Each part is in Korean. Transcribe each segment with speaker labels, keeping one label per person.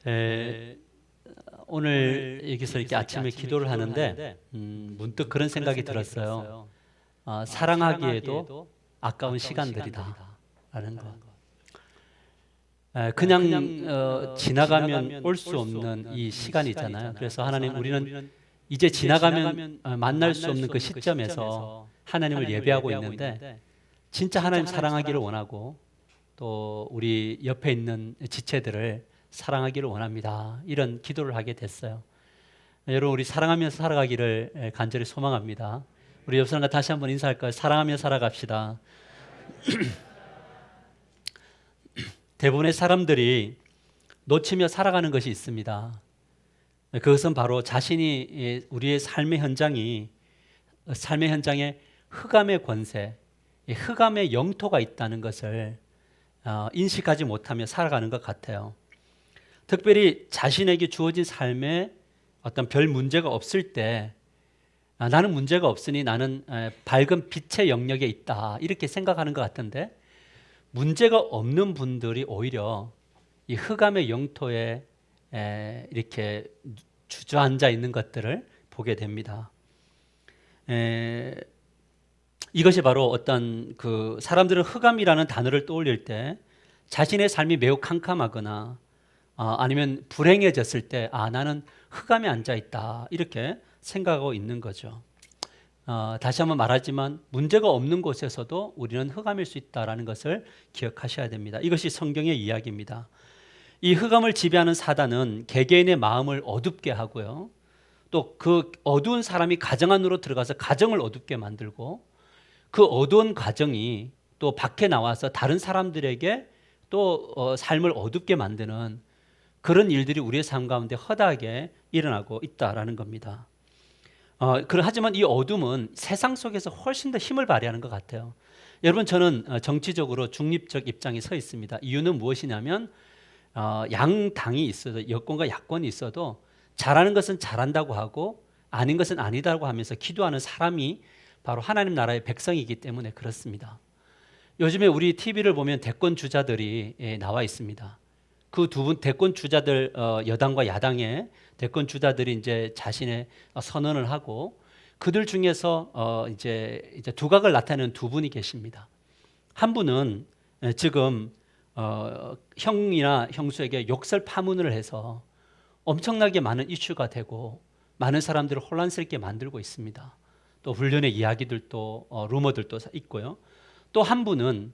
Speaker 1: 에, 오늘 여기서 이렇게 아침에 기도를 하는데 문득 그런 생각이 들었어요. 사랑하기에도 아까운 시간들이다라는 것. 그냥 지나가면 올 수 없는 이 시간이잖아요. 그래서 하나님, 우리는 이제 지나가면 만날 수 없는 그 시점에서 하나님을 예배하고 있는데, 진짜 하나님 사랑하기를 원하고 또 우리 옆에 있는 지체들을 사랑하기를 원합니다. 이런 기도를 하게 됐어요. 여러분, 우리 사랑하면서 살아가기를 간절히 소망합니다. 우리 옆 사람과 다시 한번 인사할까요? 사랑하며 살아갑시다. 대부분의 사람들이 놓치며 살아가는 것이 있습니다. 그것은 바로 자신이, 우리의 삶의 현장에 흑암의 권세, 흑암의 영토가 있다는 것을 인식하지 못하며 살아가는 것 같아요. 특별히 자신에게 주어진 삶에 어떤 별 문제가 없을 때, 나는 문제가 없으니 나는 밝은 빛의 영역에 있다, 이렇게 생각하는 것 같은데, 문제가 없는 분들이 오히려 이 흑암의 영토에 이렇게 주저앉아 있는 것들을 보게 됩니다. 이것이 바로 어떤 그 사람들은 흑암이라는 단어를 떠올릴 때 자신의 삶이 매우 캄캄하거나 아니면 불행해졌을 때 나는 흑암에 앉아 있다, 이렇게 생각하고 있는 거죠. 다시 한번 말하지만 문제가 없는 곳에서도 우리는 흑암일 수 있다는 것을 기억하셔야 됩니다. 이것이 성경의 이야기입니다. 이 흑암을 지배하는 사단은 개개인의 마음을 어둡게 하고요, 또 그 어두운 사람이 가정 안으로 들어가서 가정을 어둡게 만들고, 그 어두운 가정이 또 밖에 나와서 다른 사람들에게 또 삶을 어둡게 만드는 그런 일들이 우리의 삶 가운데 허다하게 일어나고 있다라는 겁니다. 하지만 이 어둠은 세상 속에서 훨씬 더 힘을 발휘하는 것 같아요. 여러분, 저는 정치적으로 중립적 입장에 서 있습니다. 이유는 무엇이냐면 양당이 있어도, 여권과 야권이 있어도 잘하는 것은 잘한다고 하고 아닌 것은 아니다고 하면서 기도하는 사람이 바로 하나님 나라의 백성이기 때문에 그렇습니다. 요즘에 우리 TV를 보면 대권 주자들이 나와 있습니다. 그 두 분 대권 주자들, 여당과 야당의 대권 주자들이 이제 자신의 선언을 하고, 그들 중에서 이제 두각을 나타내는 두 분이 계십니다. 한 분은 지금 형이나 형수에게 욕설 파문을 해서 엄청나게 많은 이슈가 되고 많은 사람들을 혼란스럽게 만들고 있습니다. 또 불륜의 이야기들도 루머들도 있고요. 또 한 분은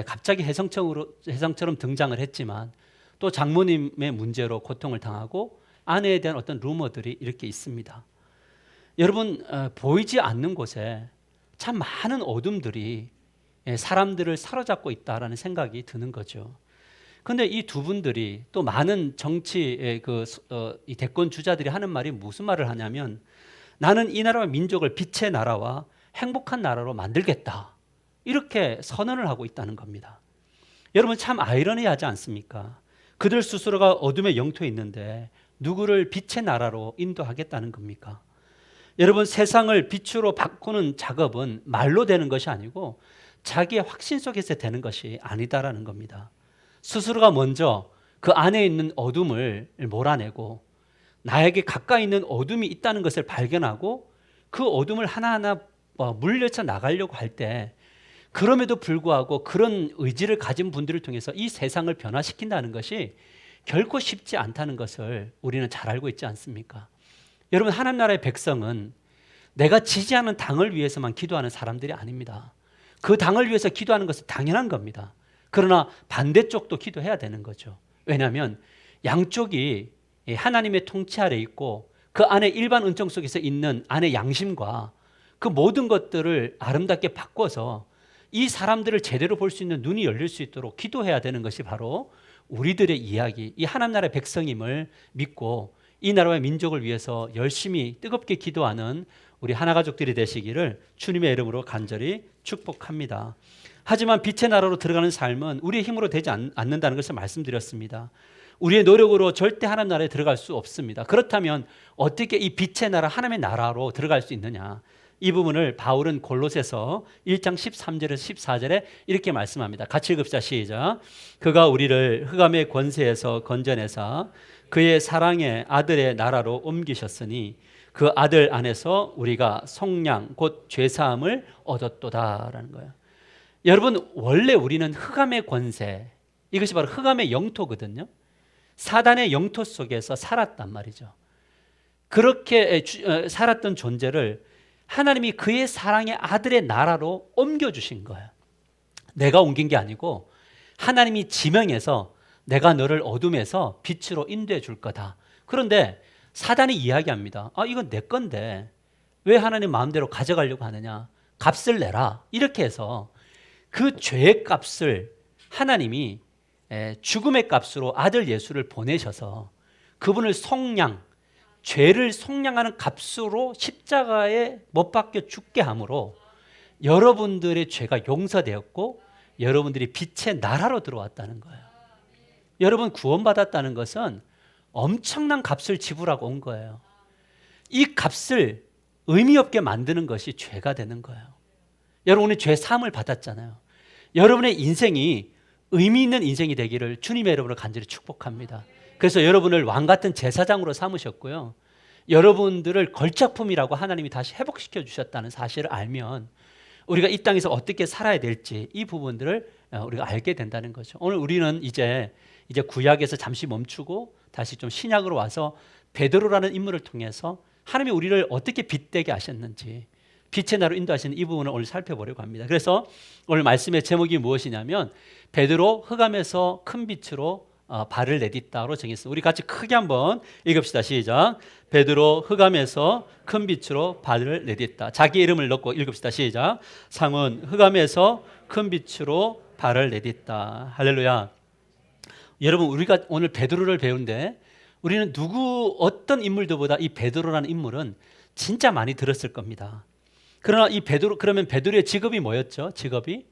Speaker 1: 갑자기 혜성처럼 등장을 했지만 또 장모님의 문제로 고통을 당하고 아내에 대한 어떤 루머들이 이렇게 있습니다. 여러분, 보이지 않는 곳에 참 많은 어둠들이 사람들을 사로잡고 있다라는 생각이 드는 거죠. 그런데 이 두 분들이 또 많은 정치의 이 대권 주자들이 하는 말이 무슨 말을 하냐면, 나는 이 나라와 민족을 빛의 나라와 행복한 나라로 만들겠다, 이렇게 선언을 하고 있다는 겁니다. 여러분, 참 아이러니하지 않습니까? 그들 스스로가 어둠의 영토에 있는데 누구를 빛의 나라로 인도하겠다는 겁니까? 여러분, 세상을 빛으로 바꾸는 작업은 말로 되는 것이 아니고 자기의 확신 속에서 되는 것이 아니다라는 겁니다. 스스로가 먼저 그 안에 있는 어둠을 몰아내고 나에게 가까이 있는 어둠이 있다는 것을 발견하고 그 어둠을 하나하나 물려쳐 나가려고 할 때, 그럼에도 불구하고 그런 의지를 가진 분들을 통해서 이 세상을 변화시킨다는 것이 결코 쉽지 않다는 것을 우리는 잘 알고 있지 않습니까? 여러분, 하나님 나라의 백성은 내가 지지하는 당을 위해서만 기도하는 사람들이 아닙니다. 그 당을 위해서 기도하는 것은 당연한 겁니다. 그러나 반대쪽도 기도해야 되는 거죠. 왜냐하면 양쪽이 하나님의 통치 아래 있고 그 안에 일반 은총 속에서 있는 안의 양심과 그 모든 것들을 아름답게 바꿔서 이 사람들을 제대로 볼 수 있는 눈이 열릴 수 있도록 기도해야 되는 것이 바로 우리들의 이야기, 이 하나님 나라의 백성임을 믿고 이 나라와 민족을 위해서 열심히 뜨겁게 기도하는 우리 하나가족들이 되시기를 주님의 이름으로 간절히 축복합니다. 하지만 빛의 나라로 들어가는 삶은 우리의 힘으로 되지 않는다는 것을 말씀드렸습니다. 우리의 노력으로 절대 하나님 나라에 들어갈 수 없습니다. 그렇다면 어떻게 이 빛의 나라, 하나님의 나라로 들어갈 수 있느냐? 이 부분을 바울은 골로새서 1장 13절에서 14절에 이렇게 말씀합니다. 같이 읽읍시다. 시작. 그가 우리를 흑암의 권세에서 건져내사 그의 사랑의 아들의 나라로 옮기셨으니 그 아들 안에서 우리가 속량 곧 죄사함을 얻었도다라는 거예요. 여러분, 원래 우리는 흑암의 권세, 이것이 바로 흑암의 영토거든요. 사단의 영토 속에서 살았단 말이죠. 그렇게 살았던 존재를 하나님이 그의 사랑의 아들의 나라로 옮겨주신 거예요. 내가 옮긴 게 아니고 하나님이 지명해서 내가 너를 어둠에서 빛으로 인도해 줄 거다. 그런데 사단이 이야기합니다. 이건 내 건데 왜 하나님 마음대로 가져가려고 하느냐. 값을 내라. 이렇게 해서 그 죄의 값을 하나님이 죽음의 값으로 아들 예수를 보내셔서 그분을 속량, 죄를 속량하는 값으로 십자가에 못 박혀 죽게 함으로 여러분들의 죄가 용서되었고 여러분들이 빛의 나라로 들어왔다는 거예요. 여러분 구원받았다는 것은 엄청난 값을 지불하고 온 거예요. 이 값을 의미 없게 만드는 것이 죄가 되는 거예요. 여러분이 죄 사함을 받았잖아요. 여러분의 인생이 의미 있는 인생이 되기를 주님의 여러분을 간절히 축복합니다. 그래서 여러분을 왕 같은 제사장으로 삼으셨고요. 여러분들을 걸작품이라고 하나님이 다시 회복시켜 주셨다는 사실을 알면 우리가 이 땅에서 어떻게 살아야 될지 이 부분들을 우리가 알게 된다는 거죠. 오늘 우리는 이제 구약에서 잠시 멈추고 다시 좀 신약으로 와서 베드로라는 인물을 통해서 하나님이 우리를 어떻게 빛되게 하셨는지 빛의 나라로 인도하시는 이 부분을 오늘 살펴보려고 합니다. 그래서 오늘 말씀의 제목이 무엇이냐면 베드로 흑암에서 큰 빛으로 발을 내딛다로 정했습니다. 우리 같이 크게 한번 읽읍시다. 시작. 베드로 흑암에서 큰 빛으로 발을 내딛다. 자기 이름을 넣고 읽읍시다. 시작. 상은 흑암에서 큰 빛으로 발을 내딛다. 할렐루야. 여러분, 우리가 오늘 베드로를 배우는데 우리는 어떤 인물들보다 이 베드로라는 인물은 진짜 많이 들었을 겁니다. 그러나 그러면 베드로의 직업이 뭐였죠? 직업이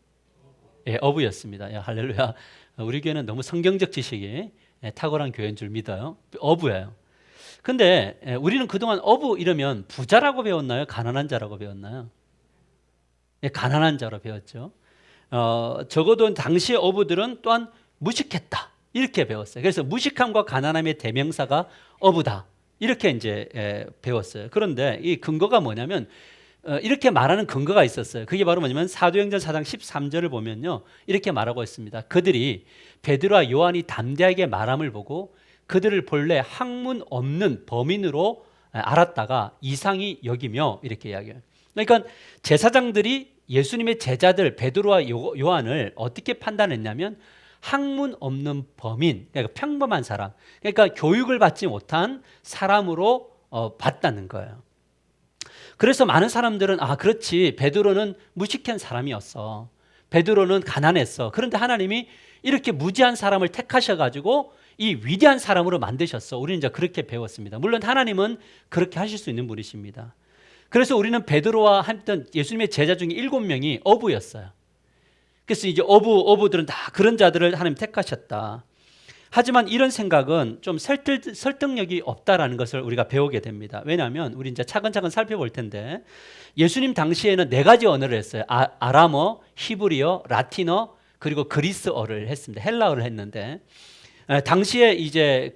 Speaker 1: 어부였습니다. 할렐루야. 우리 교회는 너무 성경적 지식이 탁월한 교회인 줄 믿어요. 어부예요. 근데 우리는 그동안 어부 이러면 부자라고 배웠나요? 가난한 자라고 배웠나요? 가난한 자로 배웠죠. 적어도 당시의 어부들은 또한 무식했다 이렇게 배웠어요. 그래서 무식함과 가난함의 대명사가 어부다 이렇게 이제 배웠어요. 그런데 이 근거가 뭐냐면 이렇게 말하는 근거가 있었어요. 그게 바로 뭐냐면 사도행전 4장 13절을 보면요 이렇게 말하고 있습니다. 그들이 베드로와 요한이 담대하게 말함을 보고 그들을 본래 학문 없는 범인으로 알았다가 이상히 여기며 이렇게 이야기해요. 그러니까 제사장들이 예수님의 제자들 베드로와 요한을 어떻게 판단했냐면 학문 없는 범인, 그러니까 평범한 사람, 그러니까 교육을 받지 못한 사람으로 봤다는 거예요. 그래서 많은 사람들은 그렇지, 베드로는 무식한 사람이었어. 베드로는 가난했어. 그런데 하나님이 이렇게 무지한 사람을 택하셔가지고 이 위대한 사람으로 만드셨어. 우리는 이제 그렇게 배웠습니다. 물론 하나님은 그렇게 하실 수 있는 분이십니다. 그래서 우리는 베드로와 함께 예수님의 제자 중에 7명이 어부였어요. 그래서 이제 어부들은 다 그런 자들을 하나님 택하셨다. 하지만 이런 생각은 좀 설득력이 없다라는 것을 우리가 배우게 됩니다. 왜냐하면 우리 이제 차근차근 살펴볼 텐데 예수님 당시에는 4가지 언어를 했어요. 아람어, 히브리어, 라틴어, 그리고 그리스어를 했습니다. 헬라어를 했는데 당시에 이제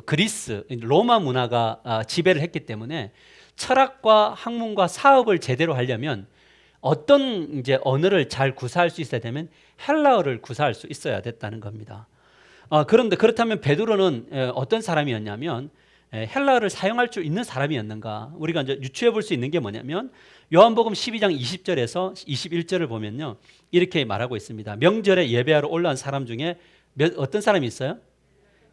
Speaker 1: 그리스 로마 문화가 지배를 했기 때문에 철학과 학문과 사업을 제대로 하려면 어떤 이제 언어를 잘 구사할 수 있어야 되면 헬라어를 구사할 수 있어야 됐다는 겁니다. 그런데 그렇다면 베드로는 어떤 사람이었냐면 헬라어를 사용할 수 있는 사람이었는가? 우리가 이제 유추해 볼 수 있는 게 뭐냐면 요한복음 12장 20절에서 21절을 보면요 이렇게 말하고 있습니다. 명절에 예배하러 올라온 사람 중에 어떤 사람이 있어요?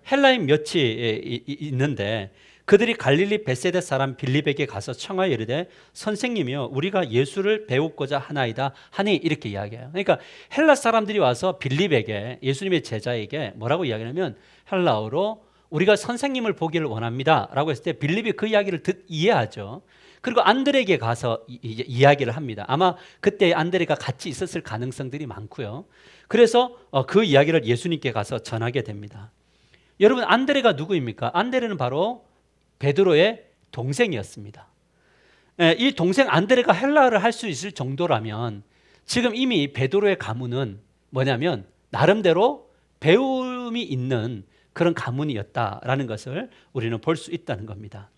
Speaker 1: 헬라인 몇이 있는데 그들이 갈릴리 벳세다 사람 빌립에게 가서 청하여 이르되 선생님이여 우리가 예수를 배우고자 하나이다 하니 이렇게 이야기해요. 그러니까 헬라 사람들이 와서 빌립에게 예수님의 제자에게 뭐라고 이야기하냐면 헬라어로 우리가 선생님을 보기를 원합니다 라고 했을 때 빌립이 그 이야기를 이해하죠. 그리고 안드레에게 가서 이야기를 합니다. 아마 그때 안드레가 같이 있었을 가능성들이 많고요. 그래서 그 이야기를 예수님께 가서 전하게 됩니다. 여러분 안드레가 누구입니까? 안드레는 바로 베드로의 동생이었습니다. 이 동생 안드레가 헬라어를 할 수 있을 정도라면 지금 이미 베드로의 가문은 뭐냐면 나름대로 배움이 있는 그런 가문이었다라는 것을 우리는 볼 수 있다는 겁니다.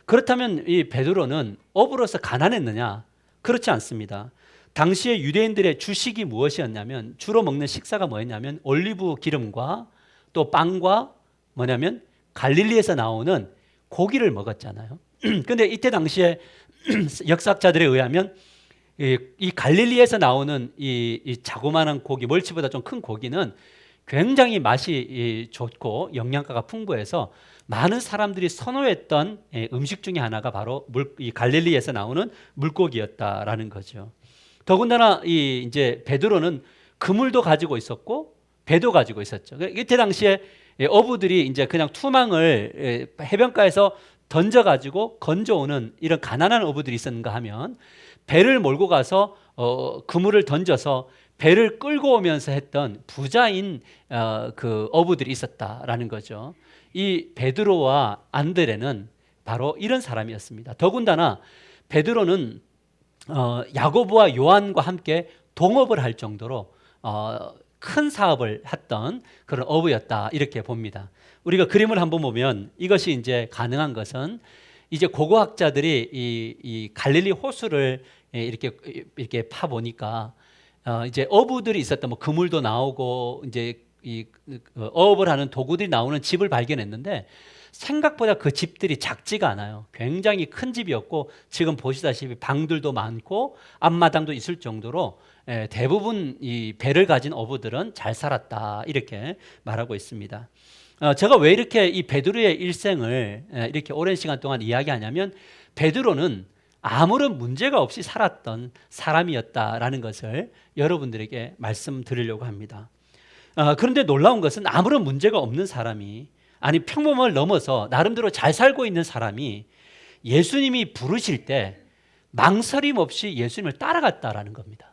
Speaker 1: 그렇다면 이 베드로는 어부로서 가난했느냐? 그렇지 않습니다. 당시에 유대인들의 주식이 무엇이었냐면 주로 먹는 식사가 뭐였냐면 올리브 기름과 또 빵과 뭐냐면 갈릴리에서 나오는 고기를 먹었잖아요. 근데 이때 당시에 역사학자들에 의하면 이 갈릴리에서 나오는 이 자그마한 고기, 멀치보다 좀 큰 고기는 굉장히 맛이 좋고 영양가가 풍부해서 많은 사람들이 선호했던 음식 중에 하나가 바로 이 갈릴리에서 나오는 물고기였다라는 거죠. 더군다나 이제 베드로는 그물도 가지고 있었고 배도 가지고 있었죠. 이때 당시에 어부들이 이제 그냥 투망을 해변가에서 던져가지고 건져오는 이런 가난한 어부들이 있었는가 하면 배를 몰고 가서 그물을 던져서 배를 끌고 오면서 했던 부자인 그 어부들이 있었다라는 거죠. 이 베드로와 안드레는 바로 이런 사람이었습니다. 더군다나 베드로는 야고보와 요한과 함께 동업을 할 정도로 큰 사업을 했던 그런 어부였다 이렇게 봅니다. 우리가 그림을 한번 보면 이것이 이제 가능한 것은 이제 고고학자들이 이 갈릴리 호수를 이렇게 파 보니까 이제 어부들이 있었던 뭐 그물도 나오고 이제 이 어업을 하는 도구들이 나오는 집을 발견했는데 생각보다 그 집들이 작지가 않아요. 굉장히 큰 집이었고 지금 보시다시피 방들도 많고 앞마당도 있을 정도로 대부분 이 배를 가진 어부들은 잘 살았다 이렇게 말하고 있습니다. 제가 왜 이렇게 이 베드로의 일생을 이렇게 오랜 시간 동안 이야기하냐면 베드로는 아무런 문제가 없이 살았던 사람이었다라는 것을 여러분들에게 말씀드리려고 합니다. 그런데 놀라운 것은 아무런 문제가 없는 사람이 아니 평범을 넘어서 나름대로 잘 살고 있는 사람이 예수님이 부르실 때 망설임 없이 예수님을 따라갔다라는 겁니다.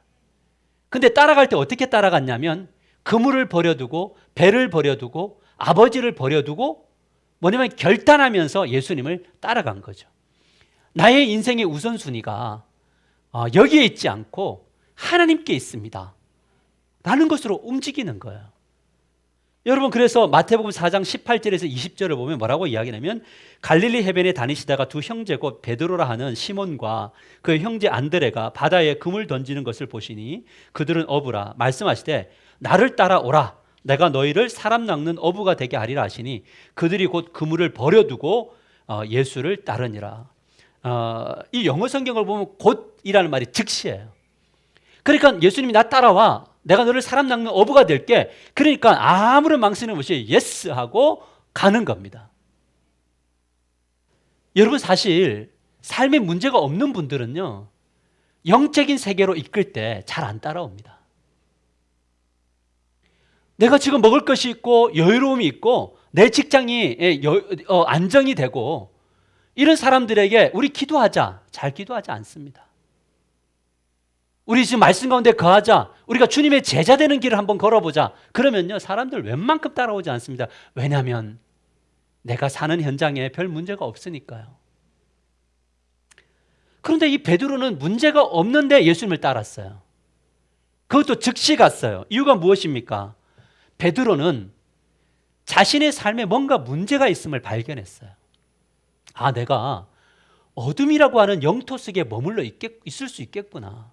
Speaker 1: 근데 따라갈 때 어떻게 따라갔냐면 그물을 버려두고 배를 버려두고 아버지를 버려두고 뭐냐면 결단하면서 예수님을 따라간 거죠. 나의 인생의 우선순위가 여기에 있지 않고 하나님께 있습니다 라는 것으로 움직이는 거예요. 여러분 그래서 마태복음 4장 18절에서 20절을 보면 뭐라고 이야기하냐면 갈릴리 해변에 다니시다가 두 형제 곧 베드로라 하는 시몬과 그 형제 안드레가 바다에 그물 던지는 것을 보시니 그들은 어부라 말씀하시되 나를 따라오라 내가 너희를 사람 낚는 어부가 되게 하리라 하시니 그들이 곧 그물을 버려두고 예수를 따르니라. 이 영어 성경을 보면 곧이라는 말이 즉시예요. 그러니까 예수님이 나 따라와 내가 너를 사람 낚는 어부가 될게. 그러니까 아무런 망설임 없이 예스 하고 가는 겁니다. 여러분 사실 삶에 문제가 없는 분들은요 영적인 세계로 이끌 때 잘 안 따라옵니다. 내가 지금 먹을 것이 있고 여유로움이 있고 내 직장이 안정이 되고 이런 사람들에게 우리 기도하자 잘 기도하지 않습니다. 우리 지금 말씀 가운데 거하자 우리가 주님의 제자 되는 길을 한번 걸어보자 그러면요 사람들 웬만큼 따라오지 않습니다. 왜냐하면 내가 사는 현장에 별 문제가 없으니까요. 그런데 이 베드로는 문제가 없는데 예수님을 따랐어요. 그것도 즉시 갔어요. 이유가 무엇입니까? 베드로는 자신의 삶에 뭔가 문제가 있음을 발견했어요. 내가 어둠이라고 하는 영토 속에 머물러 있을 수 있겠구나.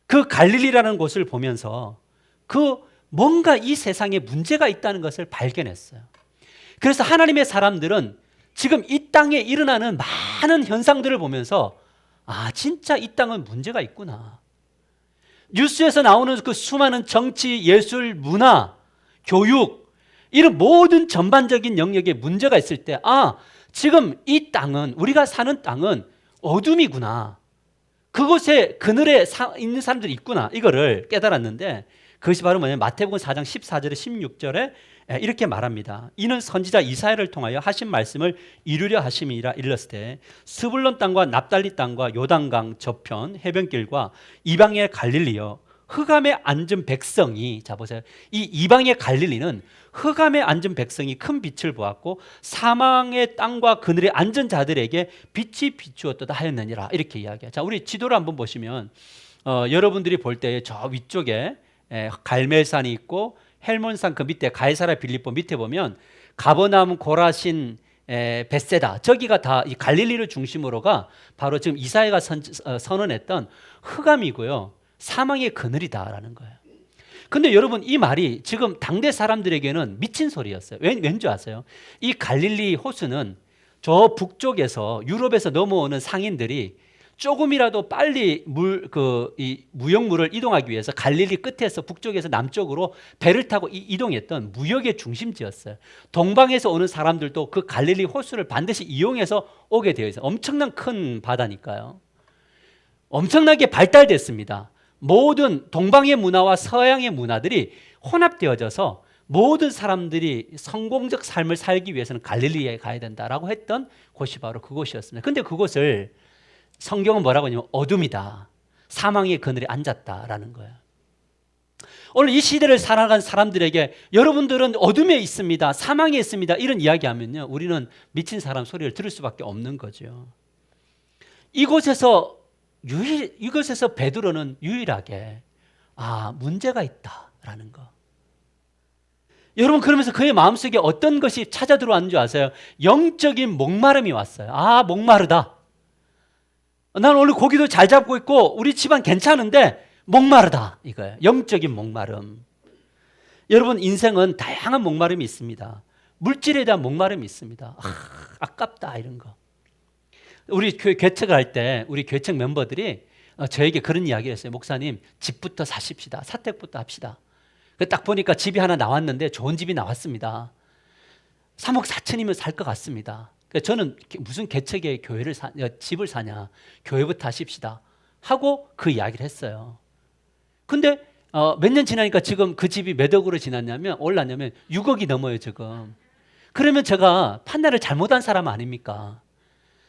Speaker 1: 그 갈릴리라는 곳을 보면서 그 뭔가 이 세상에 문제가 있다는 것을 발견했어요. 그래서 하나님의 사람들은 지금 이 땅에 일어나는 많은 현상들을 보면서 진짜 이 땅은 문제가 있구나. 뉴스에서 나오는 그 수많은 정치, 예술, 문화, 교육 이런 모든 전반적인 영역에 문제가 있을 때 지금 이 땅은 우리가 사는 땅은 어둠이구나. 그곳에 그늘에 있는 사람들이 있구나. 이거를 깨달았는데 그것이 바로 뭐냐면 마태복음 4장 14절에 16절에 이렇게 말합니다. 이는 선지자 이사야를 통하여 하신 말씀을 이루려 하심이라 일렀을 때 스불론 땅과 납달리 땅과 요단강 저편 해변길과 이방의 갈릴리여 흑암에 앉은 백성이, 자 보세요. 이 이방의 갈릴리는 흑암에 앉은 백성이 큰 빛을 보았고 사망의 땅과 그늘에 앉은 자들에게 빛이 비추었도다 하였느니라. 이렇게 이야기해요. 자, 우리 지도를 한번 보시면 여러분들이 볼 때 저 위쪽에 갈멜산이 있고 헬몬산 그 밑에 가이사랴 빌립보 밑에 보면 가버나움, 고라신, 벳세다, 저기가 다 이 갈릴리를 중심으로가 바로 지금 이사야가 선언했던 흑암이고요, 사망의 그늘이다라는 거예요. 근데 여러분, 이 말이 지금 당대 사람들에게는 미친 소리였어요. 왠지 아세요? 이 갈릴리 호수는 저 북쪽에서 유럽에서 넘어오는 상인들이 조금이라도 빨리 이 무역물을 이동하기 위해서 갈릴리 끝에서 북쪽에서 남쪽으로 배를 타고 이동했던 무역의 중심지였어요. 동방에서 오는 사람들도 그 갈릴리 호수를 반드시 이용해서 오게 되어 있어요. 엄청난 큰 바다니까요. 엄청나게 발달됐습니다. 모든 동방의 문화와 서양의 문화들이 혼합되어져서 모든 사람들이 성공적 삶을 살기 위해서는 갈릴리에 가야 된다라고 했던 곳이 바로 그곳이었습니다. 근데 그곳을 성경은 뭐라고 하냐면 어둠이다, 사망의 그늘에 앉았다라는 거예요. 오늘 이 시대를 살아간 사람들에게 여러분들은 어둠에 있습니다, 사망에 있습니다, 이런 이야기하면요, 우리는 미친 사람 소리를 들을 수밖에 없는 거죠. 이곳에서 베드로는 유일하게 문제가 있다라는 거. 여러분, 그러면서 그의 마음속에 어떤 것이 찾아 들어왔는 줄 아세요? 영적인 목마름이 왔어요. 목마르다. 난 오늘 고기도 잘 잡고 있고 우리 집안 괜찮은데 목마르다, 이거예요. 영적인 목마름. 여러분, 인생은 다양한 목마름이 있습니다. 물질에 대한 목마름이 있습니다. 아깝다, 이런 거. 우리 교회 개척을 할 때 우리 개척 멤버들이 저에게 그런 이야기를 했어요. 목사님, 집부터 사십시다. 사택부터 합시다. 딱 보니까 집이 하나 나왔는데 좋은 집이 나왔습니다. 3억 4천이면 살 것 같습니다. 저는 무슨 개척에 집을 사냐, 교회부터 하십시다 하고 그 이야기를 했어요. 근데 몇 년 지나니까 지금 그 집이 몇 억으로 올랐냐면 6억이 넘어요 지금. 그러면 제가 판단을 잘못한 사람 아닙니까?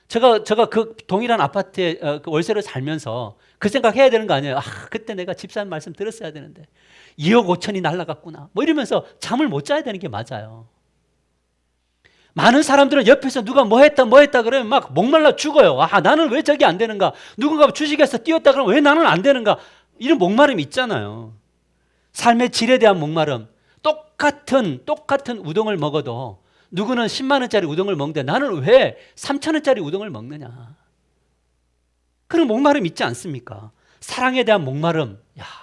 Speaker 1: 제가 그 동일한 아파트에 그 월세로 살면서 그 생각해야 되는 거 아니에요? 그때 내가 집사님 말씀 들었어야 되는데 2억 5천이 날라갔구나, 뭐 이러면서 잠을 못 자야 되는 게 맞아요. 많은 사람들은 옆에서 누가 뭐 했다 그러면 막 목말라 죽어요. 나는 왜 저기 안 되는가? 누군가 주식에서 뛰었다 그러면 왜 나는 안 되는가? 이런 목마름이 있잖아요. 삶의 질에 대한 목마름. 똑같은 우동을 먹어도 누구는 10만 원짜리 우동을 먹는데 나는 왜 3천 원짜리 우동을 먹느냐? 그런 목마름 있지 않습니까? 사랑에 대한 목마름.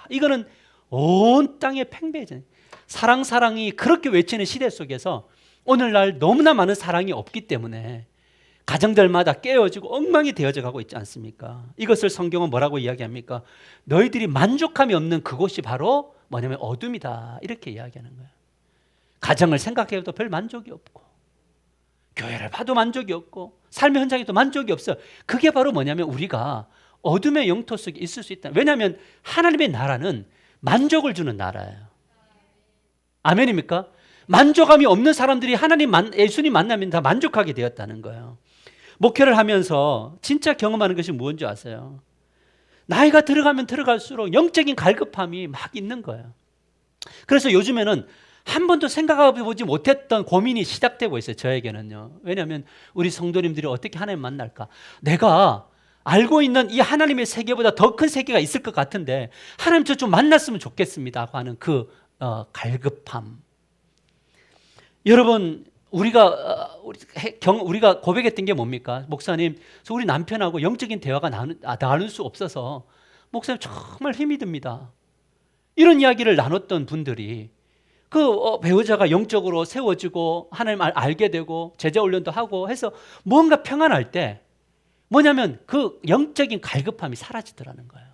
Speaker 1: 이거는 온 땅에 팽배해져. 사랑이 그렇게 외치는 시대 속에서 오늘날 너무나 많은 사랑이 없기 때문에 가정들마다 깨어지고 엉망이 되어져 가고 있지 않습니까? 이것을 성경은 뭐라고 이야기합니까? 너희들이 만족함이 없는 그곳이 바로 뭐냐면 어둠이다, 이렇게 이야기하는 거예요. 가정을 생각해도 별 만족이 없고, 교회를 봐도 만족이 없고, 삶의 현장에도 만족이 없어요. 그게 바로 뭐냐면 우리가 어둠의 영토 속에 있을 수 있다. 왜냐하면 하나님의 나라는 만족을 주는 나라예요. 아멘입니까? 만족감이 없는 사람들이 예수님 만나면 다 만족하게 되었다는 거예요. 목회를 하면서 진짜 경험하는 것이 무엇인지 아세요? 나이가 들어가면 들어갈수록 영적인 갈급함이 막 있는 거예요. 그래서 요즘에는 한 번도 생각해보지 못했던 고민이 시작되고 있어요, 저에게는요. 왜냐하면 우리 성도님들이 어떻게 하나님 만날까? 내가 알고 있는 이 하나님의 세계보다 더 큰 세계가 있을 것 같은데 하나님 저 좀 만났으면 좋겠습니다 하는 그 갈급함. 여러분, 우리가 고백했던 게 뭡니까? 목사님, 우리 남편하고 영적인 대화가 나눌 수 없어서 목사님 정말 힘이 듭니다. 이런 이야기를 나눴던 분들이 그 배우자가 영적으로 세워지고 하나님 알게 되고 제자 훈련도 하고 해서 뭔가 평안할 때 뭐냐면 그 영적인 갈급함이 사라지더라는 거예요.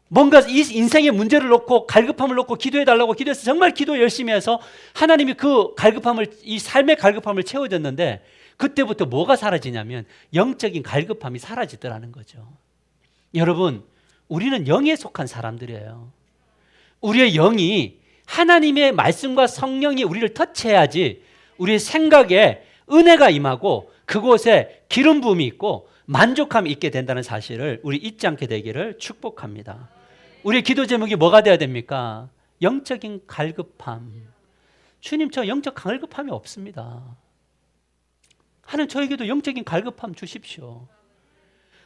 Speaker 1: 뭔가 이 인생의 문제를 놓고 갈급함을 놓고 기도해달라고 기도해서 정말 기도 열심히 해서 하나님이 그 갈급함을, 이 삶의 갈급함을 채워줬는데 그때부터 뭐가 사라지냐면 영적인 갈급함이 사라지더라는 거죠. 여러분, 우리는 영에 속한 사람들이에요. 우리의 영이 하나님의 말씀과 성령이 우리를 터치해야지 우리의 생각에 은혜가 임하고 그곳에 기름 부음이 있고 만족함이 있게 된다는 사실을 우리 잊지 않게 되기를 축복합니다. 우리의 기도 제목이 뭐가 돼야 됩니까? 영적인 갈급함. 주님, 저 영적 갈급함이 없습니다. 하나님, 저에게도 영적인 갈급함 주십시오.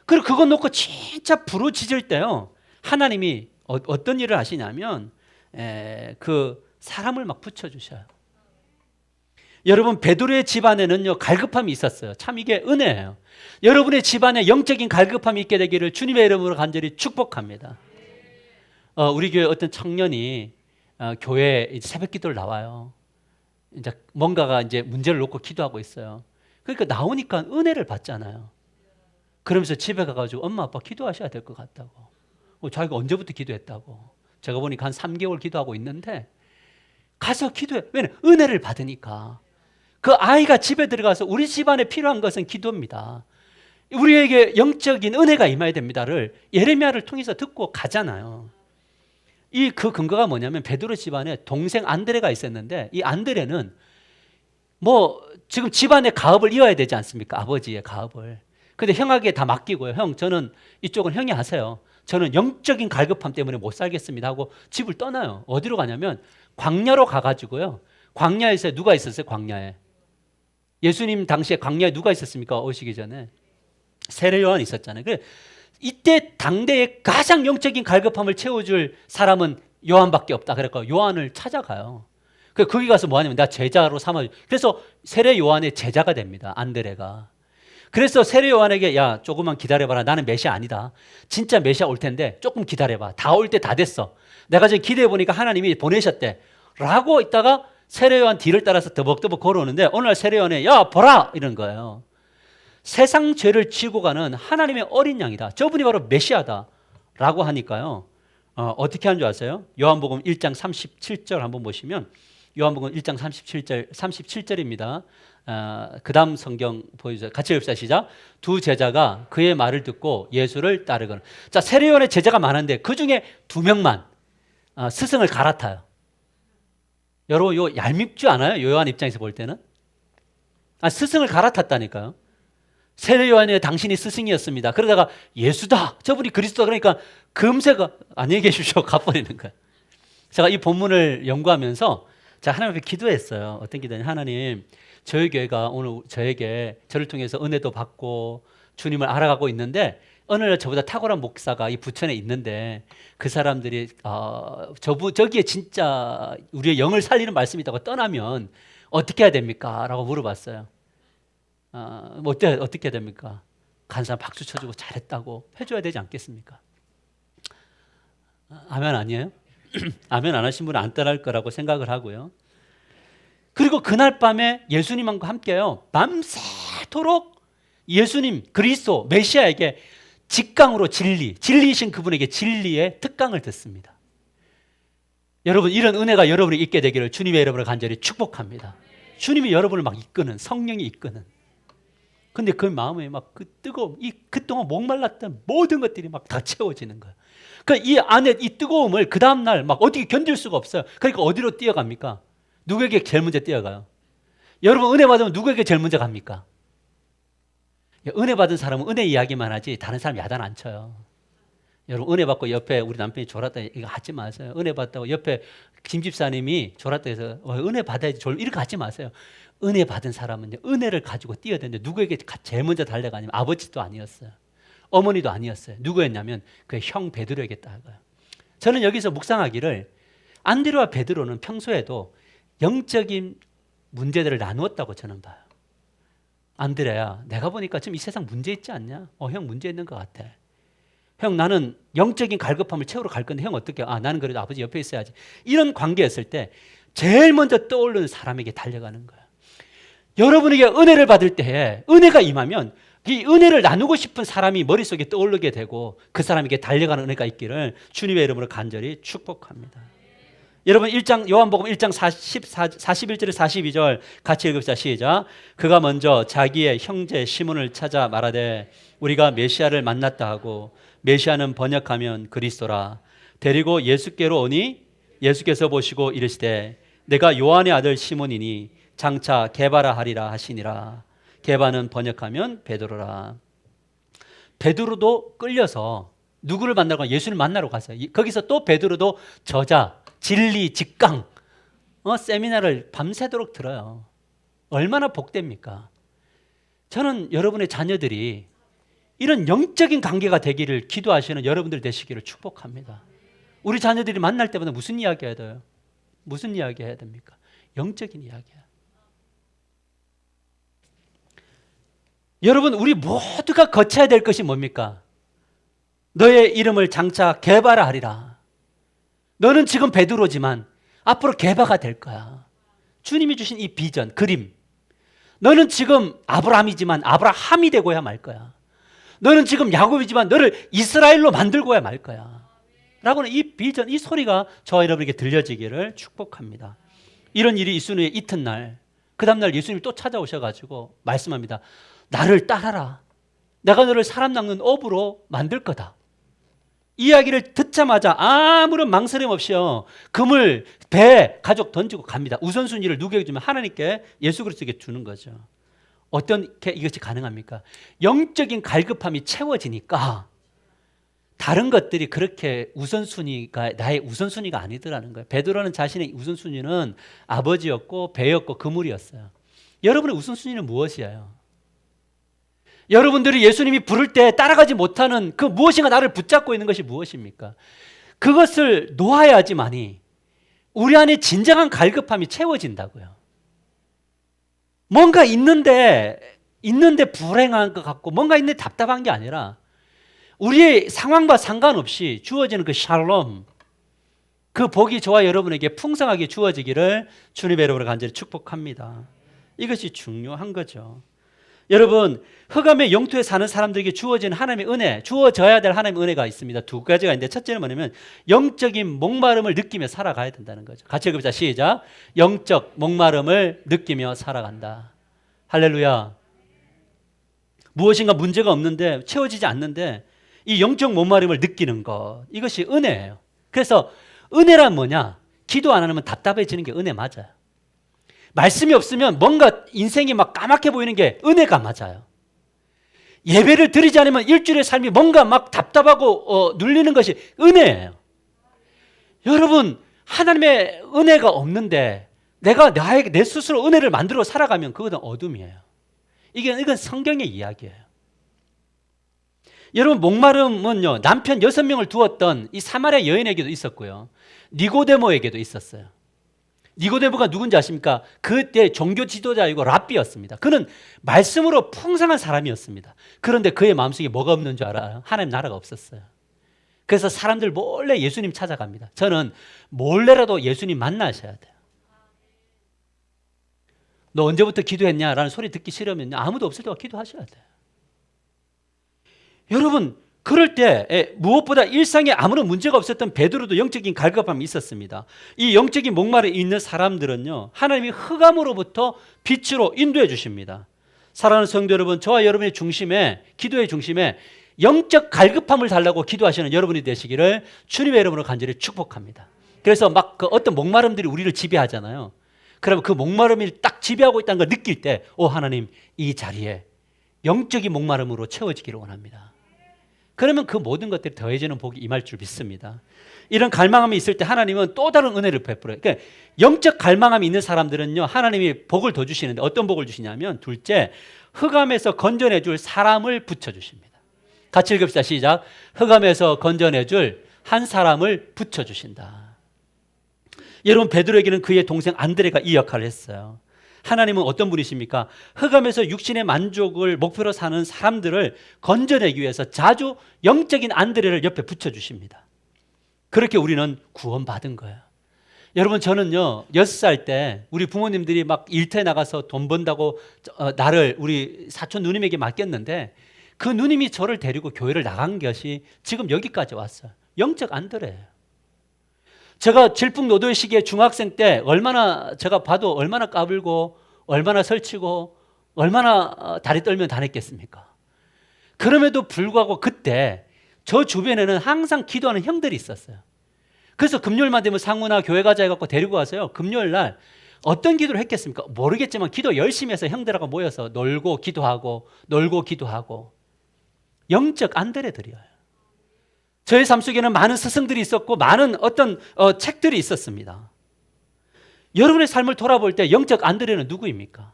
Speaker 1: 그리고 그거 놓고 진짜 부르짖을 때요, 하나님이 어떤 일을 하시냐면 그 사람을 막 붙여주셔요. 여러분, 베드로의 집안에는요 갈급함이 있었어요. 참 이게 은혜예요. 여러분의 집안에 영적인 갈급함이 있게 되기를 주님의 이름으로 간절히 축복합니다. 우리 교회 어떤 청년이 교회 새벽 기도를 나와요. 이제 뭔가가 이제 문제를 놓고 기도하고 있어요. 그러니까 나오니까 은혜를 받잖아요. 그러면서 집에 가가지고 엄마 아빠 기도하셔야 될 것 같다고. 자기가 언제부터 기도했다고. 제가 보니까 한 3개월 기도하고 있는데 가서 기도해. 왜냐면 은혜를 받으니까. 그 아이가 집에 들어가서 우리 집안에 필요한 것은 기도입니다. 우리에게 영적인 은혜가 임해야 됩니다를 예레미야를 통해서 듣고 가잖아요. 그 근거가 뭐냐면 베드로 집안에 동생 안드레가 있었는데 이 안드레는 지금 집안의 가업을 이어야 되지 않습니까? 아버지의 가업을. 근데 형에게 다 맡기고요. 형, 저는 이쪽은 형이 하세요. 저는 영적인 갈급함 때문에 못 살겠습니다 하고 집을 떠나요. 어디로 가냐면 광야로 가가지고요. 광야에서 누가 있었어요? 광야에. 예수님 당시에 광야에 누가 있었습니까? 오시기 전에. 세례 요한이 있었잖아요. 그래, 이때 당대에 가장 영적인 갈급함을 채워줄 사람은 요한밖에 없다. 그래서 요한을 찾아가요. 거기 가서 뭐 하냐면 나 제자로 삼아줘. 그래서 세례 요한의 제자가 됩니다. 안드레가. 그래서 세례 요한에게 야, 조금만 기다려봐라. 나는 메시아 아니다. 진짜 메시아 올 텐데 조금 기다려봐. 다 올 때 다 됐어. 내가 지금 기대해보니까 하나님이 보내셨대. 라고 있다가 세례 요한 뒤를 따라서 더벅더벅 걸어오는데 어느 날 세례 요한이 야, 보라! 이런 거예요. 세상 죄를 지고 가는 하나님의 어린 양이다. 저분이 바로 메시아다. 라고 하니까요. 어떻게 하는 줄 아세요? 요한복음 1장 37절 한번 보시면 요한복음 1장 37절입니다. 그 다음 성경 보여주세요. 같이 읽읍시다. 시작. 두 제자가 그의 말을 듣고 예수를 따르거늘. 자, 세례요한의 제자가 많은데 그 중에 2명만 스승을 갈아타요. 여러분, 요 얄밉지 않아요? 요한 입장에서 볼 때는? 스승을 갈아탔다니까요. 세례요한의 당신이 스승이었습니다. 그러다가 예수다. 저분이 그리스도다. 그러니까 금세 안녕히 계십시오. 가버리는 거예요. 제가 이 본문을 연구하면서 제가 하나님 앞에 기도했어요. 어떤 기도냐. 하나님, 저희 교회가 오늘 저를 통해서 은혜도 받고 주님을 알아가고 있는데 어느 날 저보다 탁월한 목사가 이 부천에 있는데 그 사람들이 저기에 진짜 우리의 영을 살리는 말씀이 있다고 떠나면 어떻게 해야 됩니까? 라고 물어봤어요. 어떻게 해야 됩니까? 간 사람 박수 쳐주고 잘했다고 해줘야 되지 않겠습니까? 아멘 아니에요? 아멘 안 하신 분은 안 따라할 거라고 생각을 하고요. 그리고 그날 밤에 예수님과 함께요, 밤새도록 예수님 그리스도 메시아에게 직강으로 진리이신 그분에게 진리의 특강을 듣습니다. 여러분, 이런 은혜가 여러분이 있게 되기를 주님의 이름으로 간절히 축복합니다. 주님이 여러분을 막 이끄는, 성령이 이끄는. 근데 그 마음에 막 그 뜨거움, 그동안 목말랐던 모든 것들이 막 다 채워지는 거예요. 그러니까 이 안에 이 뜨거움을 그 다음날 막 어떻게 견딜 수가 없어요. 그러니까 어디로 뛰어갑니까? 누구에게 제일 먼저 뛰어가요? 여러분, 은혜 받으면 누구에게 제일 먼저 갑니까? 은혜 받은 사람은 은혜 이야기만 하지 다른 사람 야단 안 쳐요. 여러분, 은혜 받고 옆에 우리 남편이 졸았다 이거 하지 마세요. 은혜 받다고 옆에 김 집사님이 졸았다 해서 은혜 받아야지 이렇게 하지 마세요. 은혜 받은 사람은 은혜를 가지고 뛰어드는데 누구에게 제일 먼저 달려가냐면 아버지도 아니었어요. 어머니도 아니었어요. 누구였냐면 그의 형 베드로에게 따라가요. 저는 여기서 묵상하기를 안드레와 베드로는 평소에도 영적인 문제들을 나누었다고 저는 봐요. 안드레야, 내가 보니까 지금 이 세상 문제 있지 않냐? 형 문제 있는 것 같아. 형, 나는 영적인 갈급함을 채우러 갈 건데 형 어떻게? 나는 그래도 아버지 옆에 있어야지. 이런 관계였을 때 제일 먼저 떠오르는 사람에게 달려가는 거야. 여러분에게 은혜를 받을 때에 은혜가 임하면 이 은혜를 나누고 싶은 사람이 머릿속에 떠오르게 되고 그 사람에게 달려가는 은혜가 있기를 주님의 이름으로 간절히 축복합니다. 여러분, 요한복음 1장 41절에 42절 같이 읽읍시다. 시작. 그가 먼저 자기의 형제 시몬을 찾아 말하되 우리가 메시아를 만났다 하고, 메시아는 번역하면 그리스도라. 데리고 예수께로 오니 예수께서 보시고 이르시되 내가 요한의 아들 시몬이니 장차 게바라 하리라 하시니라. 게바는 번역하면 베드로라. 베드로도 끌려서 누구를 만나러 가? 예수를 만나러 갔어요. 거기서 또 베드로도 저자, 진리, 직강, 세미나를 밤새도록 들어요. 얼마나 복됩니까? 저는 여러분의 자녀들이 이런 영적인 관계가 되기를 기도하시는 여러분들 되시기를 축복합니다. 우리 자녀들이 만날 때마다 무슨 이야기 해야 돼요? 무슨 이야기 해야 됩니까? 영적인 이야기야. 여러분, 우리 모두가 거쳐야 될 것이 뭡니까? 너의 이름을 장차 게바라 하리라. 너는 지금 베드로지만 앞으로 게바가 될 거야. 주님이 주신 이 비전, 그림. 너는 지금 아브라함이지만 아브라함이 되고야 말 거야. 너는 지금 야곱이지만 너를 이스라엘로 만들고야 말 거야. 라고는 이 비전, 이 소리가 저와 여러분에게 들려지기를 축복합니다. 이런 일이 있은 후에 이튿날, 그 다음날 예수님이 또 찾아오셔가지고 말씀합니다. 나를 따라라. 내가 너를 사람 낚는 어부로 만들 거다. 이야기를 듣자마자 아무런 망설임 없이요, 그물, 배, 가족 던지고 갑니다. 우선순위를 누구에게 주면 하나님께, 예수 그리스도에게 주는 거죠. 어떻게 이것이 가능합니까? 영적인 갈급함이 채워지니까 다른 것들이 그렇게 우선순위가 나의 우선순위가 아니더라는 거예요. 베드로는 자신의 우선순위는 아버지였고 배였고 그물이었어요. 여러분의 우선순위는 무엇이에요? 여러분들이 예수님이 부를 때 따라가지 못하는 그 무엇인가 나를 붙잡고 있는 것이 무엇입니까? 그것을 놓아야지만이 우리 안에 진정한 갈급함이 채워진다고요. 뭔가 있는데 불행한 것 같고 뭔가 있는데 답답한 게 아니라 우리의 상황과 상관없이 주어지는 그 샬롬, 그 복이 저와 여러분에게 풍성하게 주어지기를 주님의 이름으로 간절히 축복합니다. 이것이 중요한 거죠. 여러분, 흑암의 영토에 사는 사람들에게 주어진 하나님의 은혜, 주어져야 될 하나님의 은혜가 있습니다. 두 가지가 있는데 첫째는 뭐냐면 영적인 목마름을 느끼며 살아가야 된다는 거죠. 같이 읽읍시다. 시작. 영적 목마름을 느끼며 살아간다. 할렐루야. 무엇인가 문제가 없는데 채워지지 않는데 이 영적 목마름을 느끼는 것, 이것이 은혜예요. 그래서 은혜란 뭐냐? 기도 안 하면 답답해지는 게 은혜 맞아요. 말씀이 없으면 뭔가 인생이 막 까맣게 보이는 게 은혜가 맞아요. 예배를 드리지 않으면 일주일의 삶이 뭔가 막 답답하고 눌리는 것이 은혜예요. 여러분, 하나님의 은혜가 없는데 내가 내 스스로 은혜를 만들어 살아가면 그것은 어둠이에요. 이건 성경의 이야기예요. 여러분, 목마름은요, 남편 6명을 두었던 이 사마리아 여인에게도 있었고요, 니고데모에게도 있었어요. 니고데모가 누군지 아십니까? 그때 종교 지도자이고 랍비였습니다. 그는 말씀으로 풍성한 사람이었습니다. 그런데 그의 마음속에 뭐가 없는 줄 알아요? 하나님 나라가 없었어요. 그래서 사람들 몰래 예수님 찾아갑니다. 저는 몰래라도 예수님 만나셔야 돼요. 너 언제부터 기도했냐? 라는 소리 듣기 싫으면 아무도 없을 때와 기도하셔야 돼요. 여러분, 그럴 때 무엇보다 일상에 아무런 문제가 없었던 베드로도 영적인 갈급함이 있었습니다. 이 영적인 목마름이 있는 사람들은요, 하나님이 흑암으로부터 빛으로 인도해 주십니다. 사랑하는 성도 여러분, 저와 여러분의 중심에, 기도의 중심에 영적 갈급함을 달라고 기도하시는 여러분이 되시기를 주님의 이름으로 간절히 축복합니다. 그래서 막 그 어떤 목마름들이 우리를 지배하잖아요. 그러면 그 목마름이 딱 지배하고 있다는 걸 느낄 때, 하나님, 이 자리에 영적인 목마름으로 채워지기를 원합니다. 그러면 그 모든 것들이 더해지는 복이 임할 줄 믿습니다. 이런 갈망함이 있을 때 하나님은 또 다른 은혜를 베풀어요. 그러니까 영적 갈망함이 있는 사람들은요, 하나님이 복을 더 주시는데 어떤 복을 주시냐면, 둘째, 흑암에서 건져내 줄 사람을 붙여주십니다. 같이 읽읍시다. 시작. 흑암에서 건져내 줄 한 사람을 붙여주신다. 여러분, 베드로에게는 그의 동생 안드레가 이 역할을 했어요. 하나님은 어떤 분이십니까? 흑암에서 육신의 만족을 목표로 사는 사람들을 건져내기 위해서 자주 영적인 안드레를 옆에 붙여주십니다. 그렇게 우리는 구원받은 거예요. 여러분, 저는요, 6살 때 우리 부모님들이 막 일터에 나가서 돈 번다고 나를 우리 사촌 누님에게 맡겼는데, 그 누님이 저를 데리고 교회를 나간 것이 지금 여기까지 왔어요. 영적 안드레예요. 제가 질풍노도의 시기에 중학생 때 얼마나, 제가 봐도 얼마나 까불고 얼마나 설치고 얼마나 다리 떨면 다녔겠습니까? 그럼에도 불구하고 그때 저 주변에는 항상 기도하는 형들이 있었어요. 그래서 금요일만 되면 상우나 교회 가자 해갖고 데리고 와서요, 금요일 날 어떤 기도를 했겠습니까? 모르겠지만 기도 열심히 해서 형들하고 모여서 놀고 기도하고 영적 안드레들이에요. 저의 삶 속에는 많은 스승들이 있었고 많은 어떤 책들이 있었습니다. 여러분의 삶을 돌아볼 때 영적 안드레는 누구입니까?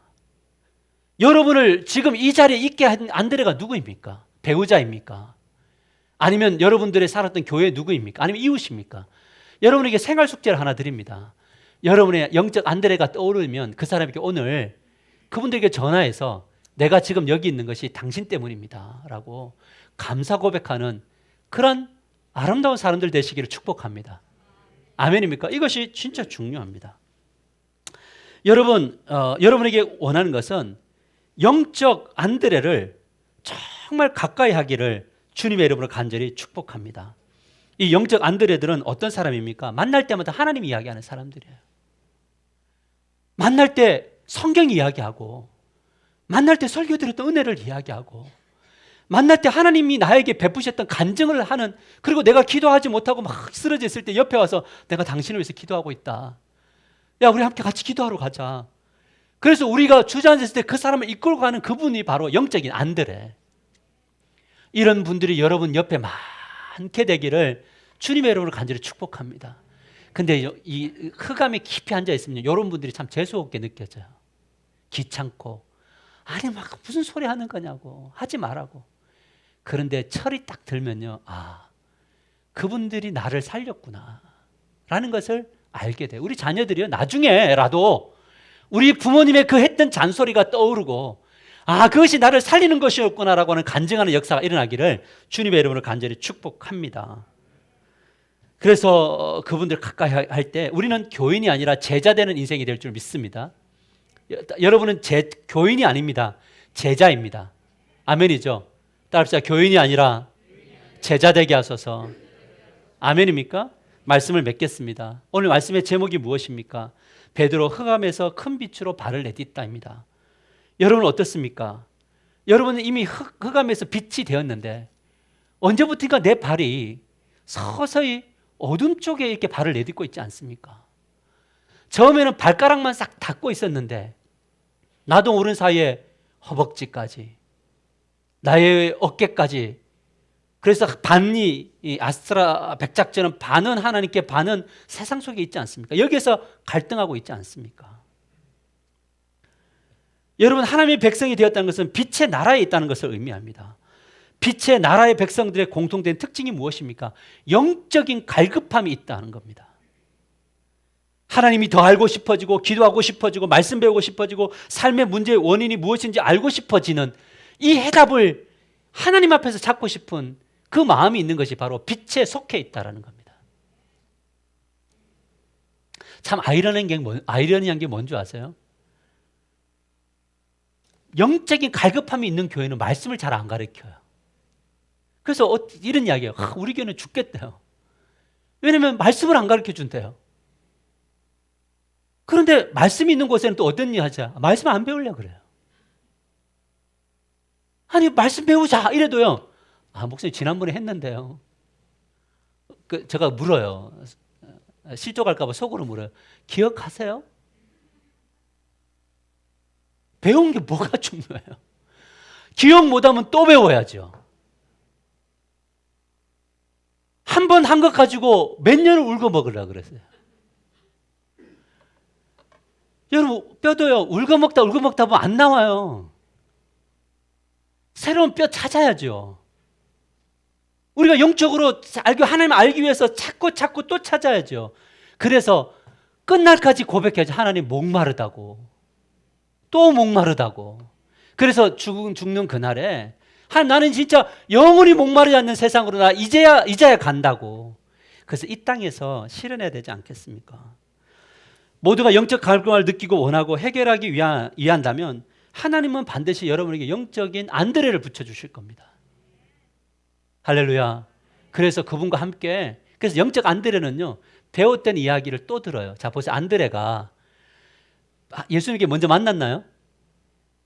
Speaker 1: 여러분을 지금 이 자리에 있게 한 안드레가 누구입니까? 배우자입니까? 아니면 여러분들의 살았던 교회 누구입니까? 아니면 이웃입니까? 여러분에게 생활 숙제를 하나 드립니다. 여러분의 영적 안드레가 떠오르면 그 사람에게 오늘 그분들에게 전화해서 내가 지금 여기 있는 것이 당신 때문입니다 라고 감사 고백하는 그런 아름다운 사람들 되시기를 축복합니다. 아멘입니까? 이것이 진짜 중요합니다. 여러분, 여러분에게 원하는 것은 영적 안드레를 정말 가까이 하기를 주님의 이름으로 간절히 축복합니다. 이 영적 안드레들은 어떤 사람입니까? 만날 때마다 하나님 이야기하는 사람들이에요. 만날 때 성경 이야기하고, 만날 때 설교 드렸던 은혜를 이야기하고, 만날 때 하나님이 나에게 베푸셨던 간증을 하는, 그리고 내가 기도하지 못하고 막 쓰러져 있을 때 옆에 와서 내가 당신을 위해서 기도하고 있다. 야, 우리 함께 같이 기도하러 가자. 그래서 우리가 주저앉았을 때 그 사람을 이끌고 가는 그분이 바로 영적인 안드레. 이런 분들이 여러분 옆에 많게 되기를 주님의 이름으로 간절히 축복합니다. 근데 이 흑암에 깊이 앉아 있으면 이런 분들이 참 재수없게 느껴져요. 귀찮고, 아니 막 무슨 소리 하는 거냐고, 하지 말라고. 그런데 철이 딱 들면요, 아, 그분들이 나를 살렸구나 라는 것을 알게 돼요. 우리 자녀들이요, 나중에라도 우리 부모님의 그 했던 잔소리가 떠오르고, 아, 그것이 나를 살리는 것이었구나라고 하는 간증하는 역사가 일어나기를 주님의 이름으로 간절히 축복합니다. 그래서 그분들 가까이 할 때 우리는 교인이 아니라 제자 되는 인생이 될 줄 믿습니다. 여러분은 교인이 아닙니다. 제자입니다. 아멘이죠? 따라합시다. 교인이 아니라 제자 되게 하소서. 아멘입니까? 말씀을 맺겠습니다. 오늘 말씀의 제목이 무엇입니까? 베드로 흑암에서 큰 빛으로 발을 내딛다입니다. 여러분은 어떻습니까? 여러분은 이미 흑암에서 빛이 되었는데 언제부턴가 내 발이 서서히 어둠 쪽에 이렇게 발을 내딛고 있지 않습니까? 처음에는 발가락만 싹 닿고 있었는데 나도 모르는 사이에 허벅지까지, 나의 어깨까지, 그래서 반이 이 아스트라 백작전은 반은 하나님께 반은 세상 속에 있지 않습니까? 여기에서 갈등하고 있지 않습니까? 여러분, 하나님의 백성이 되었다는 것은 빛의 나라에 있다는 것을 의미합니다. 빛의 나라의 백성들의 공통된 특징이 무엇입니까? 영적인 갈급함이 있다는 겁니다. 하나님이 더 알고 싶어지고, 기도하고 싶어지고, 말씀 배우고 싶어지고, 삶의 문제의 원인이 무엇인지 알고 싶어지는 이 해답을 하나님 앞에서 찾고 싶은 그 마음이 있는 것이 바로 빛에 속해 있다는 겁니다. 참 아이러니한 게 뭔지 아세요? 영적인 갈급함이 있는 교회는 말씀을 잘 안 가르쳐요. 그래서 이런 이야기예요. 우리 교회는 죽겠대요. 왜냐하면 말씀을 안 가르쳐 준대요. 그런데 말씀이 있는 곳에는 또 어떤 일 하자? 말씀 안 배우려고 그래요. 아니, 말씀 배우자 이래도요, 아, 목사님 지난번에 했는데요. 제가 물어요. 실족할까 봐 속으로 물어요. 기억하세요? 배운 게 뭐가 중요해요? 기억 못하면 또 배워야죠. 한 번 한 것 가지고 몇 년을 울고 먹으려고 그랬어요. 여러분, 뼈도요, 울고 먹다 보면 안 나와요. 새로운 뼈 찾아야죠. 우리가 영적으로 하나님 알기 위해서 찾고 또 찾아야죠. 그래서 끝날까지 고백해야죠. 하나님 목마르다고, 또 목마르다고. 그래서 죽는 그날에 나는 진짜 영원히 목마르지 않는 세상으로 나 이제야 간다고. 그래서 이 땅에서 실현해야 되지 않겠습니까? 모두가 영적 갈급함을 느끼고 원하고 해결하기 위한다면 하나님은 반드시 여러분에게 영적인 안드레를 붙여주실 겁니다. 할렐루야. 그래서 그분과 함께, 그래서 영적 안드레는요, 배웠던 이야기를 또 들어요. 자, 보세요. 안드레가 예수님께 먼저 만났나요?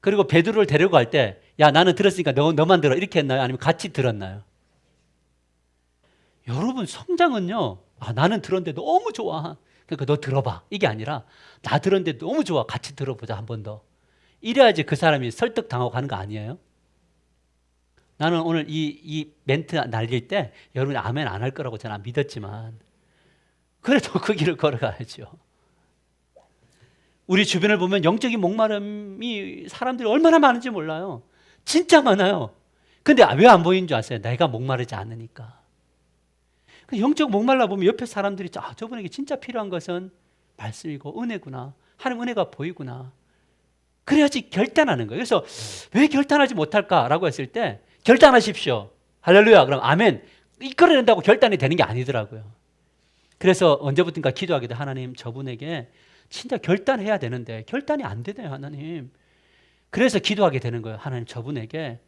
Speaker 1: 그리고 베드로를 데리고 갈 때, 야, 나는 들었으니까 너만 들어, 이렇게 했나요? 아니면 같이 들었나요? 여러분, 성장은요, 나는 들었는데 너무 좋아, 그러니까 너 들어봐, 이게 아니라 나 들었는데 너무 좋아, 같이 들어보자 한 번 더. 이래야지 그 사람이 설득당하고 가는 거 아니에요? 나는 오늘 이 멘트 날릴 때 여러분이 아멘 안 할 거라고 저는 믿었지만 그래도 그 길을 걸어가야죠. 우리 주변을 보면 영적인 목마름이 사람들이 얼마나 많은지 몰라요. 진짜 많아요. 근데 왜 안 보이는 줄 아세요? 내가 목마르지 않으니까. 영적 목말라 보면 옆에 사람들이 저분에게 진짜 필요한 것은 말씀이고 은혜구나. 하나님 은혜가 보이구나. 그래야지 결단하는 거예요. 그래서 왜 결단하지 못할까라고 했을 때 결단하십시오. 할렐루야. 그럼 아멘. 이끌어낸다고 결단이 되는 게 아니더라고요. 그래서 언제부턴가 기도하기도 하나님 저분에게 진짜 결단해야 되는데 결단이 안 되네요 하나님. 그래서 기도하게 되는 거예요. 하나님 저분에게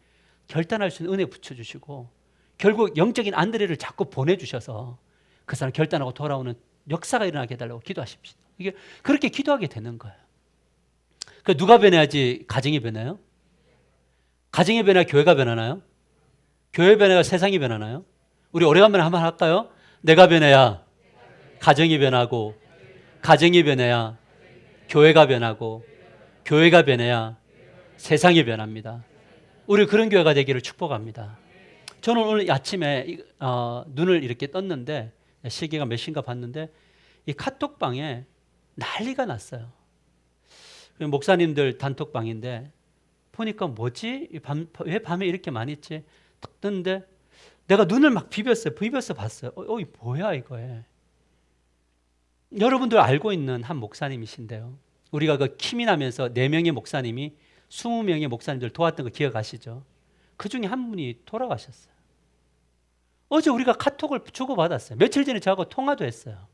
Speaker 1: 결단할 수 있는 은혜 붙여주시고 결국 영적인 안드레를 자꾸 보내주셔서 그 사람 결단하고 돌아오는 역사가 일어나게 해달라고 기도하십시오. 이게 그렇게 기도하게 되는 거예요. 그 누가 변해야지 가정이 변해요? 가정이 변해야 교회가 변하나요? 교회 변해야 세상이 변하나요? 우리 오래간만에 한번 할까요? 내가 변해야 가정이 변하고 가정이 변해야 교회가 변하고 교회가 변해야 세상이 변합니다. 우리 그런 교회가 되기를 축복합니다. 저는 오늘 아침에 눈을 이렇게 떴는데 시계가 몇 시인가 봤는데 이 카톡방에 난리가 났어요. 목사님들 단톡방인데 보니까 뭐지? 왜 밤에 이렇게 많이 있지? 딱 떴는데 내가 눈을 막 비벼서 봤어요. 이 뭐야 이거에. 여러분들 알고 있는 한 목사님이신데요. 우리가 그 키민하면서 4명의 목사님이 20명의 목사님들 도왔던 거 기억하시죠? 그 중에 한 분이 돌아가셨어요. 어제 우리가 카톡을 주고받았어요. 며칠 전에 저하고 통화도 했어요.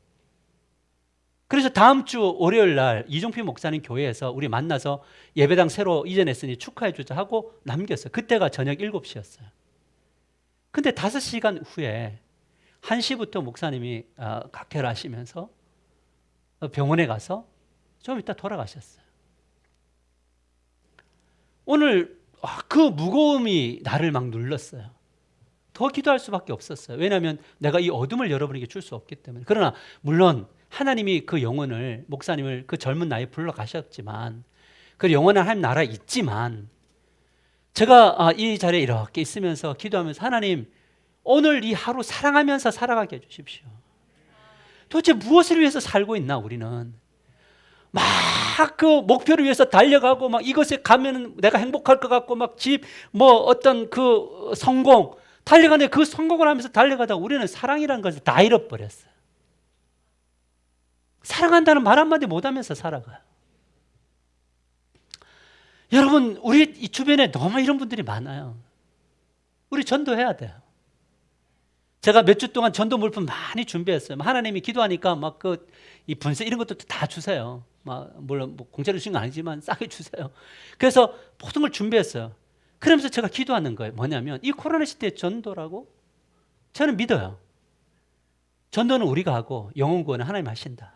Speaker 1: 그래서 다음 주 월요일 날 이종필 목사님 교회에서 우리 만나서 예배당 새로 이전했으니 축하해 주자 하고 남겼어요. 그때가 저녁 7시였어요. 근데 5시간 후에 1시부터 목사님이 각혈을 하시면서 병원에 가서 좀 이따 돌아가셨어요. 오늘 그 무거움이 나를 막 눌렀어요. 더 기도할 수밖에 없었어요. 왜냐하면 내가 이 어둠을 여러분에게 줄 수 없기 때문에. 그러나 물론 하나님이 그 영혼을 목사님을 그 젊은 나이에 불러가셨지만 그 영원한 하나님 나라에 있지만 제가 이 자리에 이렇게 있으면서 기도하면서 하나님 오늘 이 하루 사랑하면서 살아가게 해주십시오. 도대체 무엇을 위해서 살고 있나 우리는. 막 그 목표를 위해서 달려가고 막 이것에 가면 내가 행복할 것 같고 막 집 뭐 어떤 그 성공 달려가는데 그 성공을 하면서 달려가다가 우리는 사랑이라는 것을 다 잃어버렸어요. 사랑한다는 말 한마디 못하면서 살아가요. 여러분 우리 이 주변에 너무 이런 분들이 많아요. 우리 전도해야 돼요. 제가 몇 주 동안 전도 물품 많이 준비했어요. 하나님이 기도하니까 막 이 분쇄 이런 것도 다 주세요. 물론 공짜로 주신 건 아니지만 싸게 주세요. 그래서 모든 걸 준비했어요. 그러면서 제가 기도하는 거예요. 뭐냐면 이 코로나 시대의 전도라고 저는 믿어요. 전도는 우리가 하고 영혼 구원은 하나님 하신다.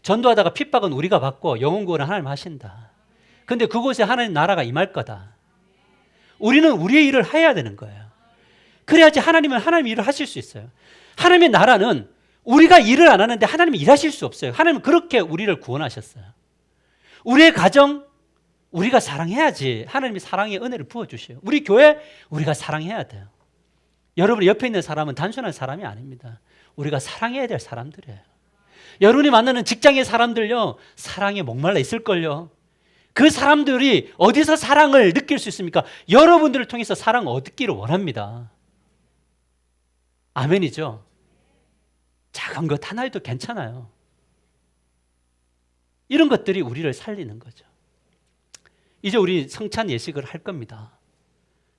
Speaker 1: 전도하다가 핍박은 우리가 받고 영혼 구원은 하나님 하신다. 근데 그곳에 하나님 나라가 임할 거다. 우리는 우리의 일을 해야 되는 거예요. 그래야지 하나님은 하나님 일을 하실 수 있어요. 하나님의 나라는 우리가 일을 안 하는데 하나님이 일하실 수 없어요. 하나님은 그렇게 우리를 구원하셨어요. 우리의 가정 우리가 사랑해야지 하나님이 사랑의 은혜를 부어주셔요. 우리 교회 우리가 사랑해야 돼요. 여러분 옆에 있는 사람은 단순한 사람이 아닙니다. 우리가 사랑해야 될 사람들이에요. 여러분이 만나는 직장의 사람들요 사랑에 목말라 있을걸요. 그 사람들이 어디서 사랑을 느낄 수 있습니까? 여러분들을 통해서 사랑을 얻기를 원합니다. 아멘이죠. 작은 것 하나에도 괜찮아요. 이런 것들이 우리를 살리는 거죠. 이제 우리 성찬 예식을 할 겁니다.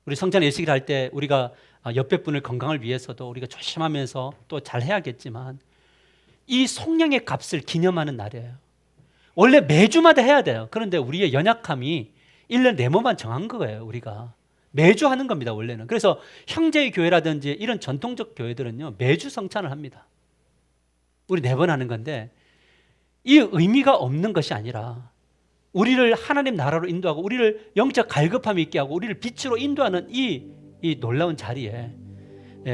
Speaker 1: 우리 성찬 예식을 할 때 우리가 옆에 분의 건강을 위해서도 우리가 조심하면서 또 잘 해야겠지만 이 속량의 값을 기념하는 날이에요. 원래 매주마다 해야 돼요. 그런데 우리의 연약함이 1년 네모만 정한 거예요. 우리가 매주 하는 겁니다. 원래는. 그래서 형제의 교회라든지 이런 전통적 교회들은요 매주 성찬을 합니다. 우리 4번 하는 건데 이 의미가 없는 것이 아니라 우리를 하나님 나라로 인도하고 우리를 영적 갈급함이 있게 하고 우리를 빛으로 인도하는 이 놀라운 자리에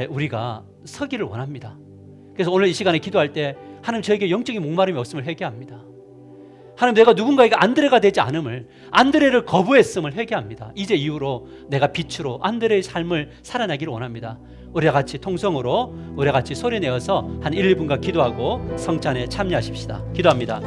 Speaker 1: 우리가 서기를 원합니다. 그래서 오늘 이 시간에 기도할 때 하나님 저에게 영적인 목마름이 없음을 회개합니다. 하나님, 내가 누군가에게 안드레가 되지 않음을, 안드레를 거부했음을 회개합니다. 이제 이후로 내가 빛으로 안드레의 삶을 살아나기를 원합니다. 우리와 같이 통성으로 우리와 같이 소리내어서 한 1, 2분간 기도하고 성찬에 참여하십시다. 기도합니다.